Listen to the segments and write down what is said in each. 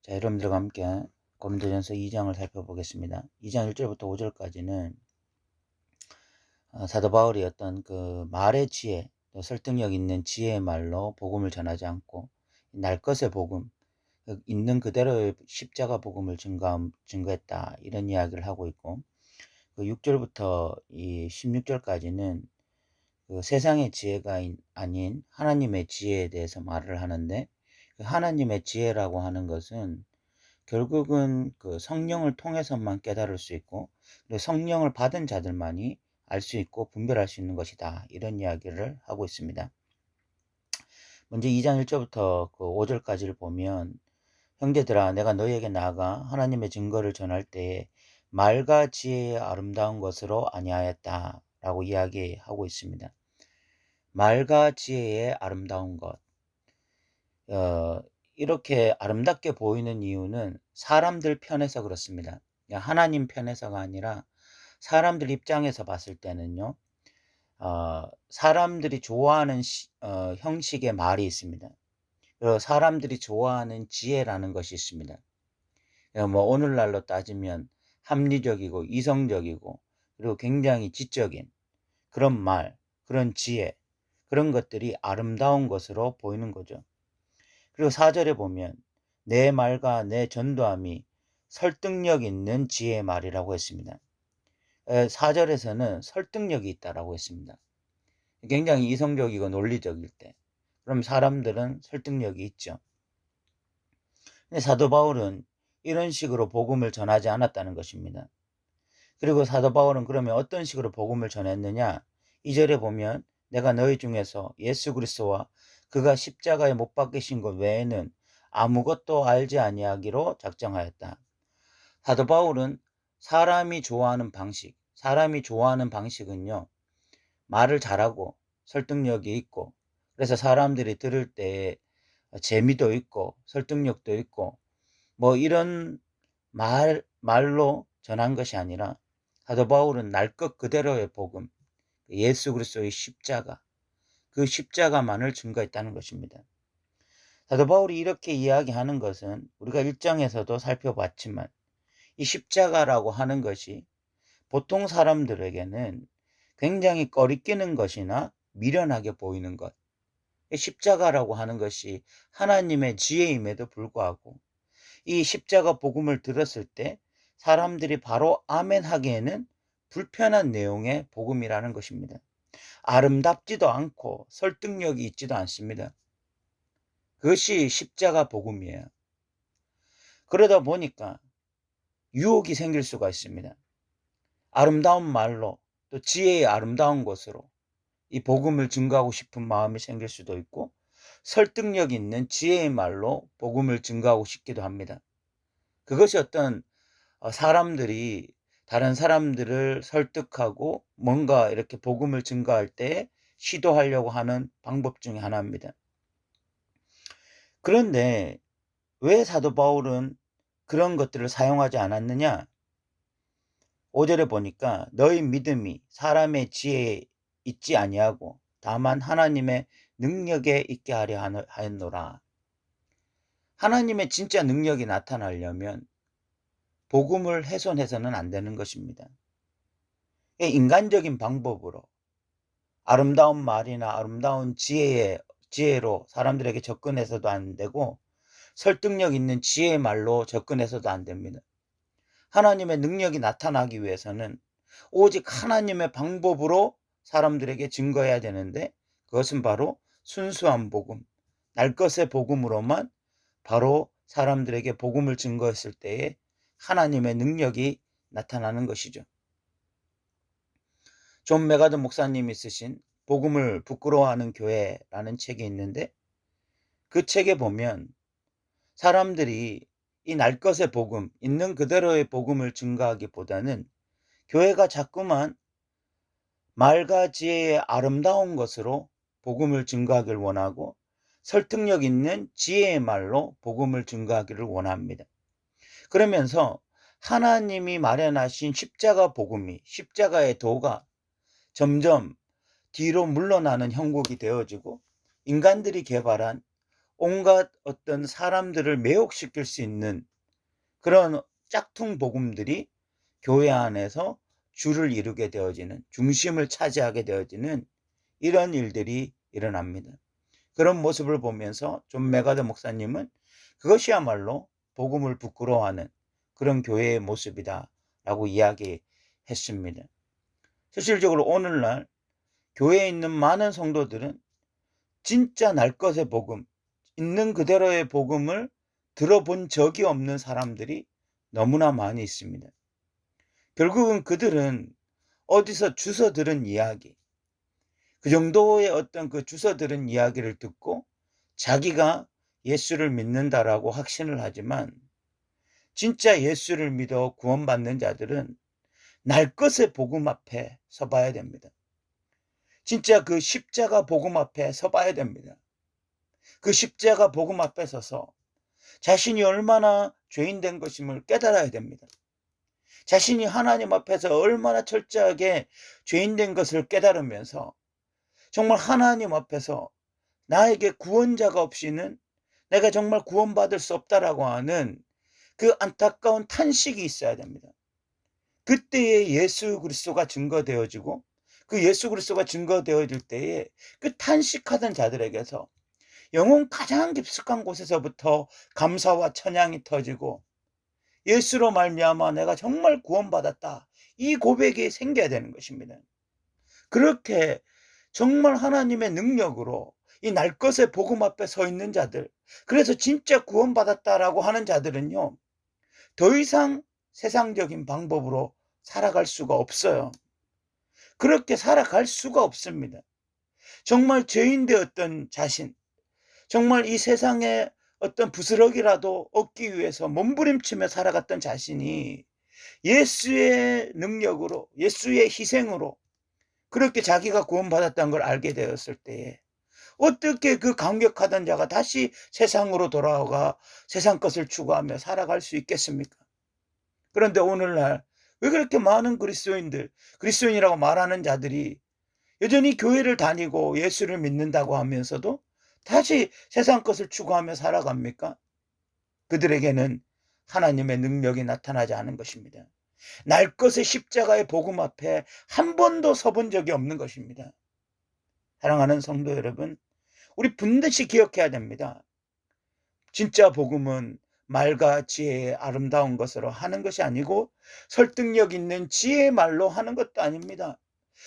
자, 여러분들과 함께 고린도전서 2장을 살펴보겠습니다. 2장 1절부터 5절까지는 사도 바울이 어떤 그 말의 지혜, 또 설득력 있는 지혜의 말로 복음을 전하지 않고 날 것의 복음, 있는 그대로의 십자가 복음을 증거했다, 이런 이야기를 하고 있고, 그 6절부터 이 16절까지는 그 세상의 지혜가 아닌 하나님의 지혜에 대해서 말을 하는데, 그 하나님의 지혜라고 하는 것은 결국은 그 성령을 통해서만 깨달을 수 있고, 그리고 성령을 받은 자들만이 알 수 있고 분별할 수 있는 것이다, 이런 이야기를 하고 있습니다. 먼저 2장 1절부터 그 5절까지를 보면, 형제들아 내가 너희에게 나아가 하나님의 증거를 전할 때에 말과 지혜의 아름다운 것으로 아니하였다 라고 이야기하고 있습니다. 말과 지혜의 아름다운 것, 어, 이렇게 아름답게 보이는 이유는 사람들 편에서 그렇습니다. 하나님 편에서가 아니라 사람들 입장에서 봤을 때는요, 사람들이 좋아하는 형식의 말이 있습니다. 그리고 사람들이 좋아하는 지혜라는 것이 있습니다. 뭐 오늘날로 따지면 합리적이고 이성적이고, 그리고 굉장히 지적인 그런 말, 그런 지혜, 그런 것들이 아름다운 것으로 보이는 거죠. 그리고 4절에 보면 내 말과 내 전도함이 설득력 있는 지혜의 말이라고 했습니다. 4절에서는 설득력이 있다라고 했습니다. 굉장히 이성적이고 논리적일 때, 그럼 사람들은 설득력이 있죠. 근데 사도 바울은 이런 식으로 복음을 전하지 않았다는 것입니다. 그리고 사도 바울은 그러면 어떤 식으로 복음을 전했느냐? 2절에 보면 내가 너희 중에서 예수 그리스도와 그가 십자가에 못 박히신 것 외에는 아무것도 알지 아니하기로 작정하였다. 사도 바울은 사람이 좋아하는 방식은요, 말을 잘하고 설득력이 있고, 그래서 사람들이 들을 때 재미도 있고 설득력도 있고, 뭐 이런 말로 전한 것이 아니라 사도 바울은 날 것 그대로의 복음, 예수 그리스도의 십자가, 그 십자가만을 증거했다는 것입니다. 사도 바울이 이렇게 이야기하는 것은 우리가 1장에서도 살펴봤지만, 이 십자가라고 하는 것이 보통 사람들에게는 굉장히 꺼리끼는 것이나 미련하게 보이는 것, 십자가라고 하는 것이 하나님의 지혜임에도 불구하고 이 십자가 복음을 들었을 때 사람들이 바로 아멘 하기에는 불편한 내용의 복음이라는 것입니다. 아름답지도 않고 설득력이 있지도 않습니다. 그것이 십자가 복음이에요. 그러다 보니까 유혹이 생길 수가 있습니다. 아름다운 말로, 또 지혜의 아름다운 것으로 이 복음을 증거하고 싶은 마음이 생길 수도 있고, 설득력 있는 지혜의 말로 복음을 증거하고 싶기도 합니다. 그것이 어떤 사람들이 다른 사람들을 설득하고 뭔가 이렇게 복음을 증거할 때 시도하려고 하는 방법 중에 하나입니다. 그런데 왜 사도 바울은 그런 것들을 사용하지 않았느냐? 5절에 보니까 너희 믿음이 사람의 지혜에 있지 아니하고 다만 하나님의 능력에 있게 하려 하였노라. 하나님의 진짜 능력이 나타나려면 복음을 훼손해서는 안 되는 것입니다. 인간적인 방법으로 아름다운 말이나 아름다운 지혜로 사람들에게 접근해서도 안 되고, 설득력 있는 지혜의 말로 접근해서도 안 됩니다. 하나님의 능력이 나타나기 위해서는 오직 하나님의 방법으로 사람들에게 증거해야 되는데, 그것은 바로 순수한 복음, 날 것의 복음으로만 바로 사람들에게 복음을 증거했을 때에 하나님의 능력이 나타나는 것이죠. 존 메가더 목사님이 쓰신 복음을 부끄러워하는 교회라는 책이 있는데, 그 책에 보면 사람들이 이 날 것의 복음, 있는 그대로의 복음을 증거하기보다는 교회가 자꾸만 말과 지혜의 아름다운 것으로 복음을 증거하기를 원하고, 설득력 있는 지혜의 말로 복음을 증거하기를 원합니다. 그러면서 하나님이 마련하신 십자가 복음이, 십자가의 도가 점점 뒤로 물러나는 형국이 되어지고, 인간들이 개발한 온갖 어떤 사람들을 매혹시킬 수 있는 그런 짝퉁 복음들이 교회 안에서 주를 이루게 되어지는, 중심을 차지하게 되어지는 이런 일들이 일어납니다. 그런 모습을 보면서 존 메가더 목사님은 그것이야말로 복음을 부끄러워하는 그런 교회의 모습이다라고 이야기했습니다. 실질적으로 오늘날 교회에 있는 많은 성도들은 진짜 날 것의 복음, 있는 그대로의 복음을 들어본 적이 없는 사람들이 너무나 많이 있습니다. 결국은 그들은 어디서 주워 들은 이야기, 그 정도의 어떤 그 주워 들은 이야기를 듣고 자기가 예수를 믿는다라고 확신을 하지만, 진짜 예수를 믿어 구원받는 자들은 날 것의 복음 앞에 서봐야 됩니다. 진짜 그 십자가 복음 앞에 서봐야 됩니다. 그 십자가 복음 앞에 서서 자신이 얼마나 죄인 된 것임을 깨달아야 됩니다. 자신이 하나님 앞에서 얼마나 철저하게 죄인 된 것을 깨달으면서 정말 하나님 앞에서 나에게 구원자가 없이는 내가 정말 구원받을 수 없다라고 하는 그 안타까운 탄식이 있어야 됩니다. 그때에 예수 그리스도가 증거되어지고, 그 예수 그리스도가 증거되어질 때에 그 탄식하던 자들에게서 영혼 가장 깊숙한 곳에서부터 감사와 찬양이 터지고, 예수로 말미암아 내가 정말 구원받았다, 이 고백이 생겨야 되는 것입니다. 그렇게 정말 하나님의 능력으로 이 날 것의 복음 앞에 서 있는 자들, 그래서 진짜 구원받았다라고 하는 자들은요, 더 이상 세상적인 방법으로 살아갈 수가 없어요. 그렇게 살아갈 수가 없습니다. 정말 죄인 되었던 자신, 정말 이 세상에 어떤 부스러기라도 얻기 위해서 몸부림치며 살아갔던 자신이 예수의 능력으로, 예수의 희생으로 그렇게 자기가 구원받았다는 걸 알게 되었을 때에 어떻게 그 감격하던 자가 다시 세상으로 돌아가 세상 것을 추구하며 살아갈 수 있겠습니까? 그런데 오늘날 왜 그렇게 많은 그리스도인들, 그리스도인이라고 말하는 자들이 여전히 교회를 다니고 예수를 믿는다고 하면서도 다시 세상 것을 추구하며 살아갑니까? 그들에게는 하나님의 능력이 나타나지 않은 것입니다. 날 것의 십자가의 복음 앞에 한 번도 서본 적이 없는 것입니다. 사랑하는 성도 여러분, 우리 반드시 기억해야 됩니다. 진짜 복음은 말과 지혜의 아름다운 것으로 하는 것이 아니고, 설득력 있는 지혜의 말로 하는 것도 아닙니다.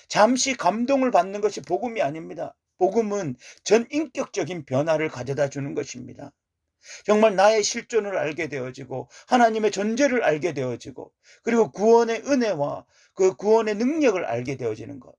잠시 감동을 받는 것이 복음이 아닙니다. 복음은 전인격적인 변화를 가져다 주는 것입니다. 정말 나의 실존을 알게 되어지고, 하나님의 존재를 알게 되어지고, 그리고 구원의 은혜와 그 구원의 능력을 알게 되어지는 것,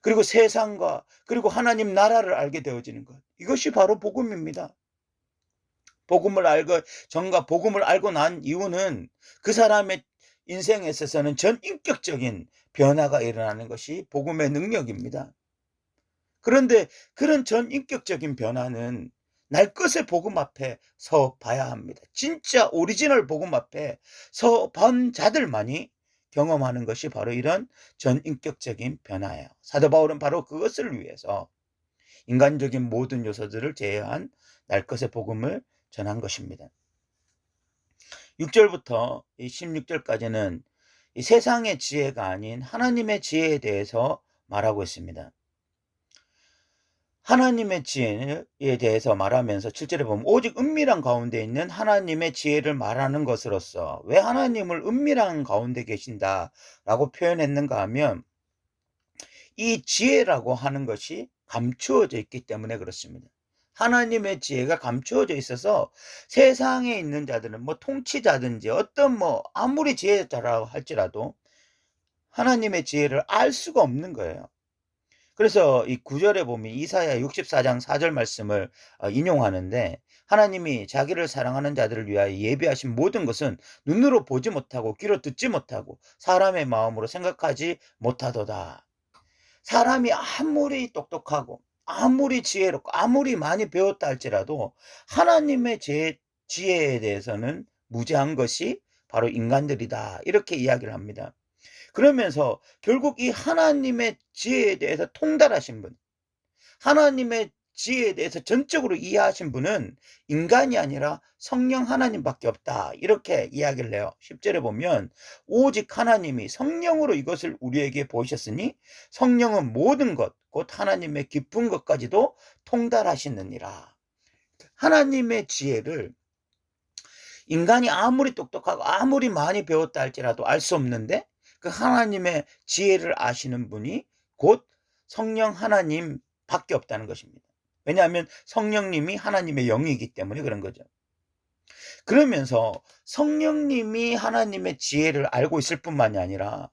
그리고 세상과 그리고 하나님 나라를 알게 되어지는 것, 이것이 바로 복음입니다. 복음을 알고 난 이유는 그 사람의 인생에 있어서는 전인격적인 변화가 일어나는 것이 복음의 능력입니다. 그런데 그런 전인격적인 변화는 날 것의 복음 앞에 서 봐야 합니다. 진짜 오리지널 복음 앞에 서 본 자들만이 경험하는 것이 바로 이런 전인격적인 변화예요. 사도 바울은 바로 그것을 위해서 인간적인 모든 요소들을 제외한 날 것의 복음을 전한 것입니다. 6절부터 16절까지는 이 세상의 지혜가 아닌 하나님의 지혜에 대해서 말하고 있습니다. 하나님의 지혜에 대해서 말하면서 7절에 보면 오직 은밀한 가운데 있는 하나님의 지혜를 말하는 것으로서, 왜 하나님을 은밀한 가운데 계신다라고 표현했는가 하면, 이 지혜라고 하는 것이 감추어져 있기 때문에 그렇습니다. 하나님의 지혜가 감추어져 있어서 세상에 있는 자들은 통치자든지 어떤 아무리 지혜자라고 할지라도 하나님의 지혜를 알 수가 없는 거예요. 그래서 이 9절에 보면 이사야 64장 4절 말씀을 인용하는데, 하나님이 자기를 사랑하는 자들을 위하여 예비하신 모든 것은 눈으로 보지 못하고 귀로 듣지 못하고 사람의 마음으로 생각하지 못하도다. 사람이 아무리 똑똑하고 아무리 지혜롭고 아무리 많이 배웠다 할지라도 하나님의 지혜에 대해서는 무지한 것이 바로 인간들이다, 이렇게 이야기를 합니다. 그러면서 결국 이 하나님의 지혜에 대해서 통달하신 분, 하나님의 지혜에 대해서 전적으로 이해하신 분은 인간이 아니라 성령 하나님밖에 없다. 이렇게 이야기를 해요. 10절에 보면 오직 하나님이 성령으로 이것을 우리에게 보이셨으니 성령은 모든 것 곧 하나님의 깊은 것까지도 통달하시느니라. 하나님의 지혜를 인간이 아무리 똑똑하고 아무리 많이 배웠다 할지라도 알 수 없는데 그 하나님의 지혜를 아시는 분이 곧 성령 하나님 밖에 없다는 것입니다. 왜냐하면 성령님이 하나님의 영이기 때문에 그런 거죠. 그러면서 성령님이 하나님의 지혜를 알고 있을 뿐만이 아니라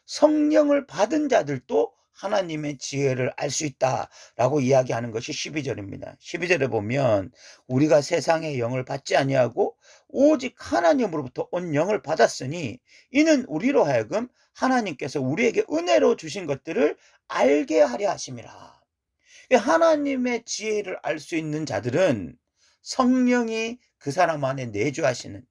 성령을 받은 자들도 하나님의 지혜를 알 수 있다라고 이야기하는 것이 12절입니다. 12절에 보면 우리가 세상의 영을 받지 아니하고 오직 하나님으로부터 온 영을 받았으니 이는 우리로 하여금 하나님께서 우리에게 은혜로 주신 것들을 알게 하려 하심이라. 하나님의 지혜를 알 수 있는 자들은 성령이 그 사람 안에 내주하시는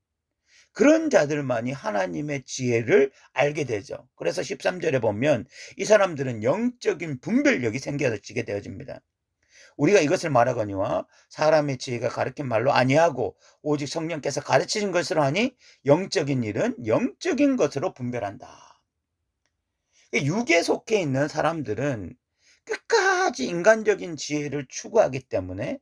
그런 자들만이 하나님의 지혜를 알게 되죠. 그래서 13절에 보면 이 사람들은 영적인 분별력이 생겨지게 되어집니다. 우리가 이것을 말하거니와 사람의 지혜가 가르친 말로 아니하고 오직 성령께서 가르치신 것으로 하니 영적인 일은 영적인 것으로 분별한다. 육에 속해 있는 사람들은 끝까지 인간적인 지혜를 추구하기 때문에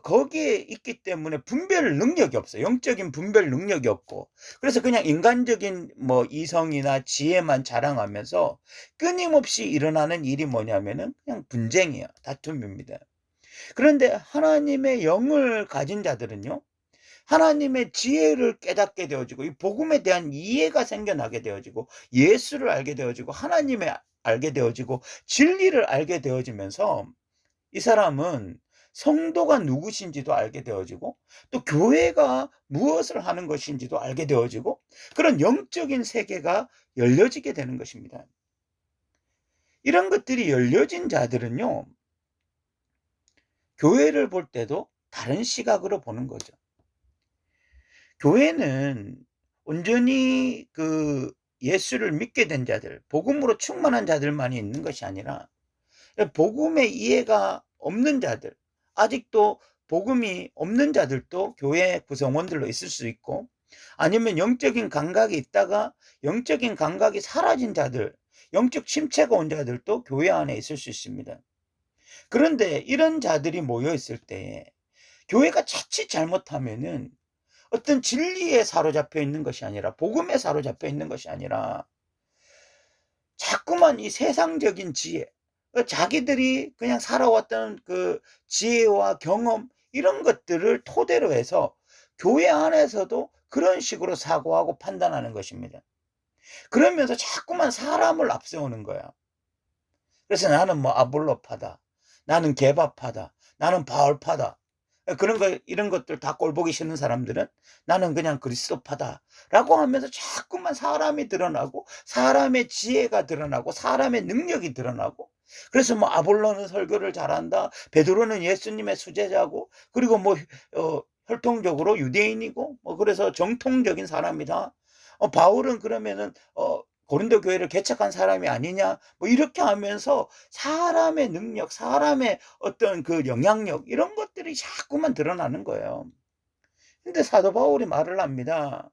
거기에 있기 때문에 분별 능력이 없어요. 영적인 분별 능력이 없고. 그래서 그냥 인간적인 이성이나 지혜만 자랑하면서 끊임없이 일어나는 일이 뭐냐면은 그냥 분쟁이에요. 다툼입니다. 그런데 하나님의 영을 가진 자들은요, 하나님의 지혜를 깨닫게 되어지고 이 복음에 대한 이해가 생겨나게 되어지고 예수를 알게 되어지고 하나님을 알게 되어지고 진리를 알게 되어지면서 이 사람은 성도가 누구신지도 알게 되어지고 또 교회가 무엇을 하는 것인지도 알게 되어지고 그런 영적인 세계가 열려지게 되는 것입니다. 이런 것들이 열려진 자들은요, 교회를 볼 때도 다른 시각으로 보는 거죠. 교회는 온전히 예수를 믿게 된 자들, 복음으로 충만한 자들만이 있는 것이 아니라 복음의 이해가 없는 자들, 아직도 복음이 없는 자들도 교회 구성원들로 있을 수 있고 아니면 영적인 감각이 있다가 영적인 감각이 사라진 자들, 영적 침체가 온 자들도 교회 안에 있을 수 있습니다. 그런데 이런 자들이 모여 있을 때 교회가 자칫 잘못하면은 어떤 진리에 사로잡혀 있는 것이 아니라 복음에 사로잡혀 있는 것이 아니라 자꾸만 이 세상적인 지혜, 자기들이 그냥 살아왔던 그 지혜와 경험 이런 것들을 토대로 해서 교회 안에서도 그런 식으로 사고하고 판단하는 것입니다. 그러면서 자꾸만 사람을 앞세우는 거야. 그래서 나는 아볼로파다, 나는 개바파다, 나는 바울파다, 이런 것들 다 꼴보기 싫은 사람들은 나는 그냥 그리스도파다라고 하면서 자꾸만 사람이 드러나고 사람의 지혜가 드러나고 사람의 능력이 드러나고 그래서 아볼로는 설교를 잘한다, 베드로는 예수님의 수제자고 그리고 혈통적으로 유대인이고 그래서 정통적인 사람이다. 바울은 그러면은 고린도 교회를 개척한 사람이 아니냐 이렇게 하면서 사람의 능력, 사람의 어떤 그 영향력 이런 것들이 자꾸만 드러나는 거예요. 근데 사도 바울이 말을 합니다.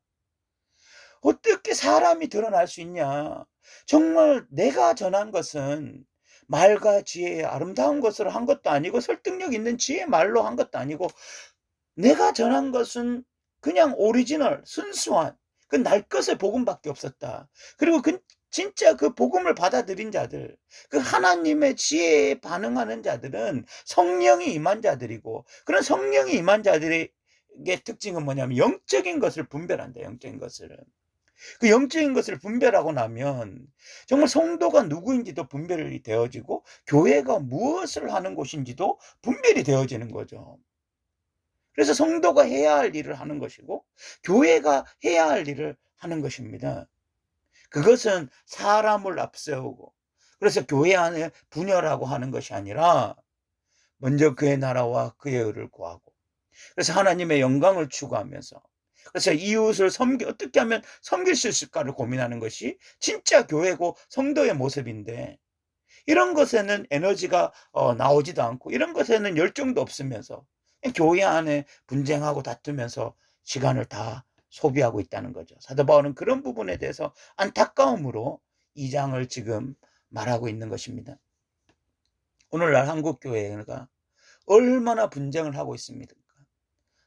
어떻게 사람이 드러날 수 있냐? 정말 내가 전한 것은 말과 지혜의 아름다운 것으로 한 것도 아니고 설득력 있는 지혜의 말로 한 것도 아니고 내가 전한 것은 그냥 오리지널 순수한 그 날 것의 복음밖에 없었다. 그리고 진짜 그 복음을 받아들인 자들, 그 하나님의 지혜에 반응하는 자들은 성령이 임한 자들이고 그런 성령이 임한 자들의 특징은 뭐냐면 영적인 것을 분별한다. 영적인 것을. 그 영적인 것을 분별하고 나면 정말 성도가 누구인지도 분별이 되어지고 교회가 무엇을 하는 곳인지도 분별이 되어지는 거죠. 그래서 성도가 해야 할 일을 하는 것이고 교회가 해야 할 일을 하는 것입니다. 그것은 사람을 앞세우고 그래서 교회 안에 분열하고 하는 것이 아니라 먼저 그의 나라와 그의 의를 구하고 그래서 하나님의 영광을 추구하면서 그래서 이웃을 어떻게 하면 섬길 수 있을까를 고민하는 것이 진짜 교회고 성도의 모습인데 이런 것에는 에너지가 나오지도 않고 이런 것에는 열정도 없으면서 교회 안에 분쟁하고 다투면서 시간을 다 소비하고 있다는 거죠. 사도 바울은 그런 부분에 대해서 안타까움으로 이 장을 지금 말하고 있는 것입니다. 오늘날 한국 교회가 얼마나 분쟁을 하고 있습니까?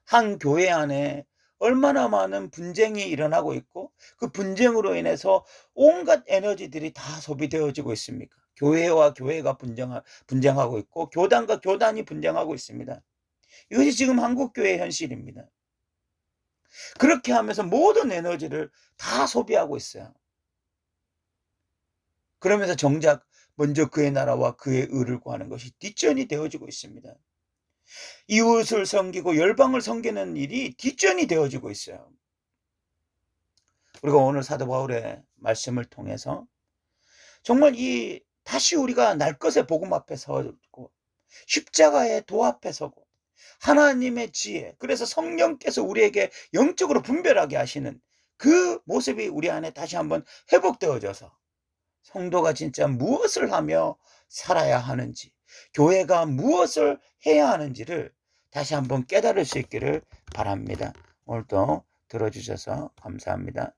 한 교회 안에 얼마나 많은 분쟁이 일어나고 있고 그 분쟁으로 인해서 온갖 에너지들이 다 소비되어지고 있습니까? 교회와 교회가 분쟁하고 있고 교단과 교단이 분쟁하고 있습니다. 이것이 지금 한국 교회의 현실입니다. 그렇게 하면서 모든 에너지를 다 소비하고 있어요. 그러면서 정작 먼저 그의 나라와 그의 의를 구하는 것이 뒷전이 되어지고 있습니다. 이웃을 섬기고 열방을 섬기는 일이 뒷전이 되어지고 있어요. 우리가 오늘 사도 바울의 말씀을 통해서 정말 다시 우리가 날 것의 복음 앞에 서고 십자가의 도 앞에 서고 하나님의 지혜, 그래서 성령께서 우리에게 영적으로 분별하게 하시는 그 모습이 우리 안에 다시 한번 회복되어져서 성도가 진짜 무엇을 하며 살아야 하는지, 교회가 무엇을 해야 하는지를 다시 한번 깨달을 수 있기를 바랍니다. 오늘도 들어주셔서 감사합니다.